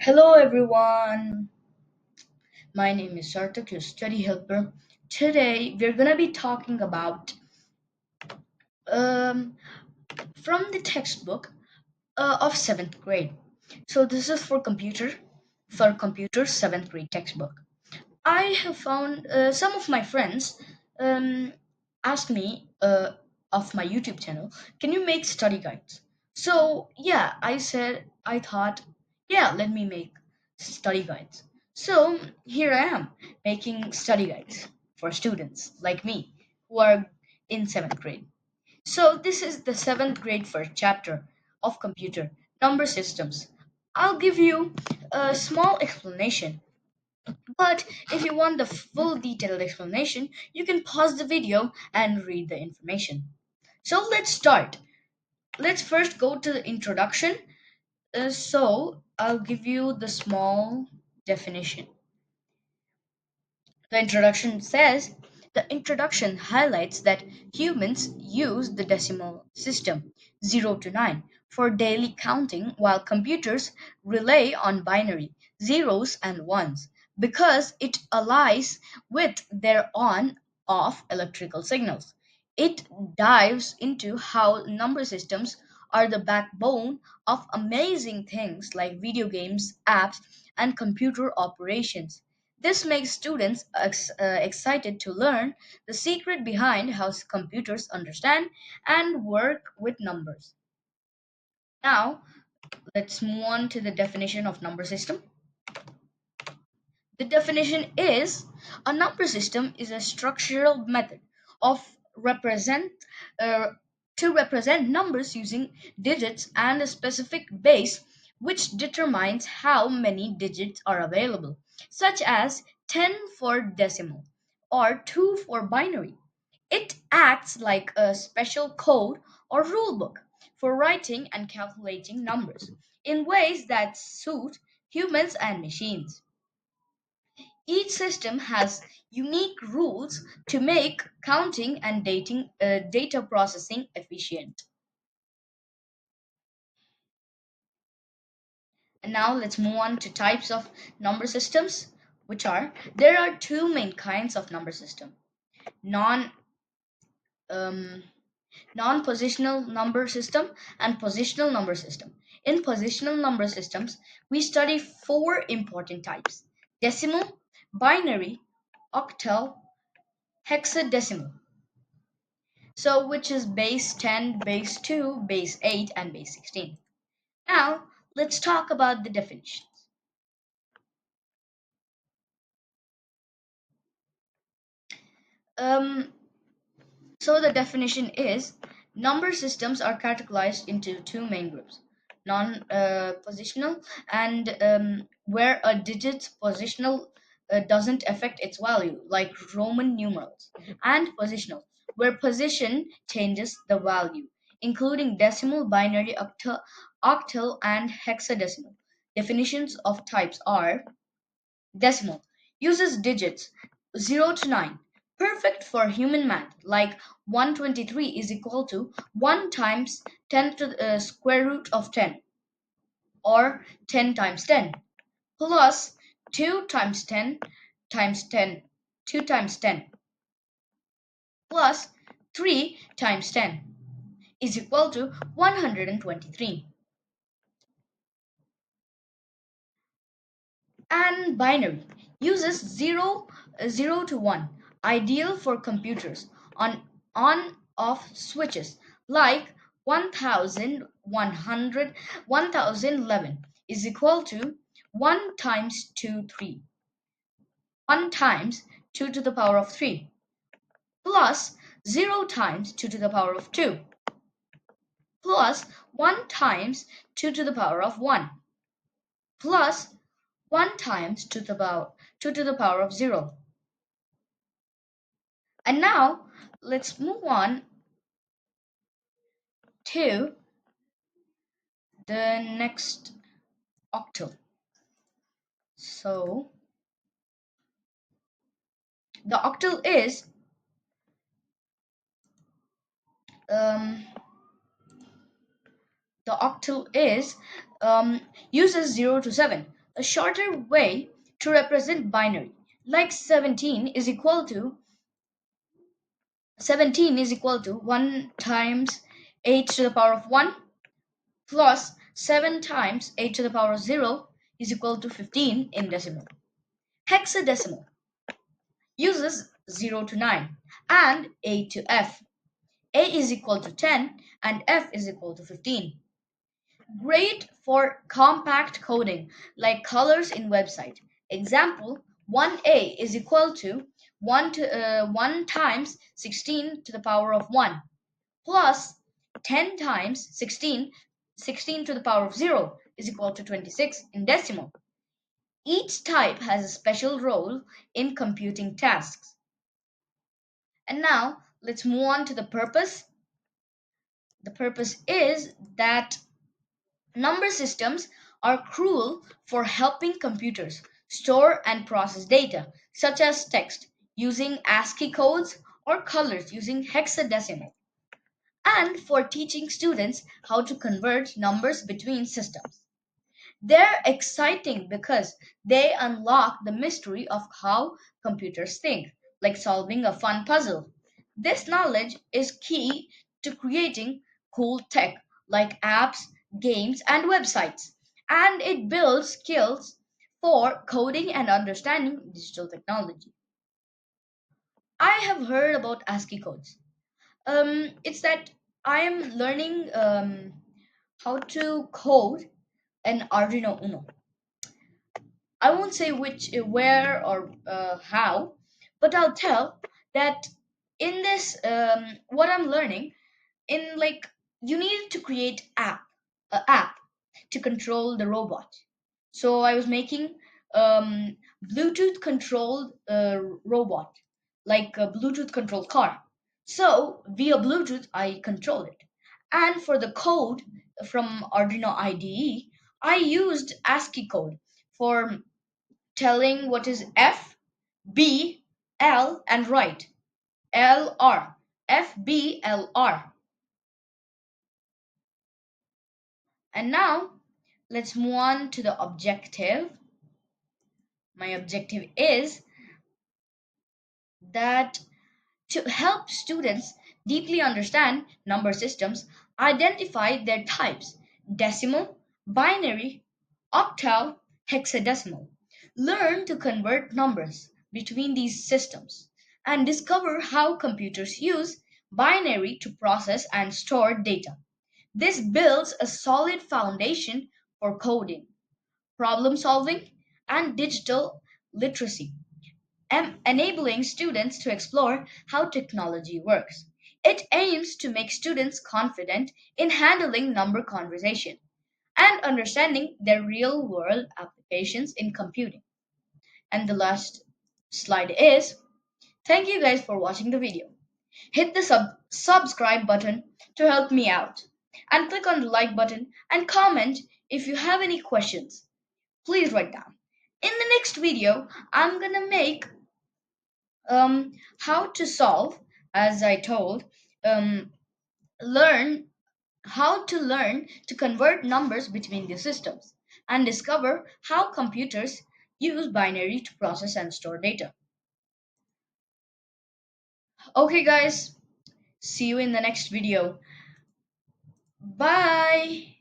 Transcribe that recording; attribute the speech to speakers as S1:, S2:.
S1: Hello everyone, my name is Sarthak, your study helper. Today we're gonna be talking about um, from the textbook of seventh grade. So this is for computer seventh grade textbook. I have found some of my friends um, asked me of my YouTube channel, can you make study guides? So yeah, I thought, yeah, let me make study guides. So here I am making study guides for students like me who are in seventh grade. So this is the seventh grade first chapter of computer number systems. I'll give you a small explanation, but if you want the full detailed explanation, you can pause the video and read the information. So let's start. Let's first go to the introduction. So I'll give you the small definition. The introduction highlights that humans use the decimal system 0 to 9 for daily counting, while computers rely on binary zeros and ones because it allies with their on off electrical signals. It dives into how number systems are the backbone of amazing things like video games, apps, and computer operations. This makes students excited to learn the secret behind how computers understand and work with numbers. Now, let's move on to the definition of number system. The definition is a number system is a structural method of represent uh, to represent numbers using digits and a specific base which determines how many digits are available, such as 10 for decimal or 2 for binary. It acts like a special code or rule book for writing and calculating numbers in ways that suit humans and machines. Each system has unique rules to make counting and data processing efficient. And now let's move on to types of number systems, which are there are two main kinds of number system: non um, non-positional number system and positional number system. In positional number systems, we study four important types: decimal, binary, octal, hexadecimal. So, which is base 10, base 2, base 8, and base 16. Now, let's talk about the definitions. Um, so, the definition is number systems are categorized into two main groups: non positional, and where a digit's positional doesn't affect its value, like Roman numerals, and positional, where position changes the value, including decimal, binary, octal, and hexadecimal. Definitions of types are: decimal uses digits 0 to 9, perfect for human math, like 123 is equal to 1 times 10 to the square root of 10, or 10 times 10, plus 2 times 10 times 10, 2 times 10, plus 3 times 10 is equal to 123. And binary uses 0 to 1, ideal for computers on off switches, like 1111 is equal to 1 times 2 3, 1 times 2 to the power of 3, plus 0 times 2 to the power of 2, plus 1 times 2 to the power of 1, plus 1 times 2 to the power of 0. And now let's move on to the next octal. So the octal is um, the octal is uses 0 to 7, a shorter way to represent binary, like 17 is equal to 1 times 8 to the power of 1 plus 7 times 8 to the power of 0 is equal to 15 in decimal. Hexadecimal uses 0 to 9 and A to F. A is equal to 10 and F is equal to 15. Great for compact coding like colors in website. Example, 1A is equal to 1 times 16 to the power of 1 plus 10 times 16 to the power of 0 is equal to 26 in decimal. Each type has a special role in computing tasks. And now let's move on to the purpose. The purpose is that number systems are crucial for helping computers store and process data, such as text using ASCII codes or colors using hexadecimal, and for teaching students how to convert numbers between systems. They're exciting because they unlock the mystery of how computers think, like solving a fun puzzle. This knowledge is key to creating cool tech like apps, games, and websites, and it builds skills for coding and understanding digital technology. I have heard about ASCII codes. It's that I am learning how to code an Arduino Uno. I won't say where, or how, but I'll tell that in this, what I'm learning in like you need to create app to control the robot. So I was making um, Bluetooth controlled robot, like a Bluetooth controlled car. So via Bluetooth, I control it. And for the code from Arduino IDE, I used ASCII code for telling what is F, B, L, and right. LR. F, B, L, R. And now let's move on to the objective. My objective is that to help students deeply understand number systems, identify their types: decimal, binary, octal, hexadecimal. Learn to convert numbers between these systems and discover how computers use binary to process and store data. This builds a solid foundation for coding, problem solving, and digital literacy, enabling students to explore how technology works. It aims to make students confident in handling number conversation and understanding their real world applications in computing. And the last slide is thank you guys for watching the video. Hit the subscribe button to help me out, and click on the like button and comment if you have any questions. Please write down. In the next video, I'm gonna make how to solve, as I told, um, learn how to learn to convert numbers between the systems and discover how computers use binary to process and store data. Okay, guys, see you in the next video. Bye.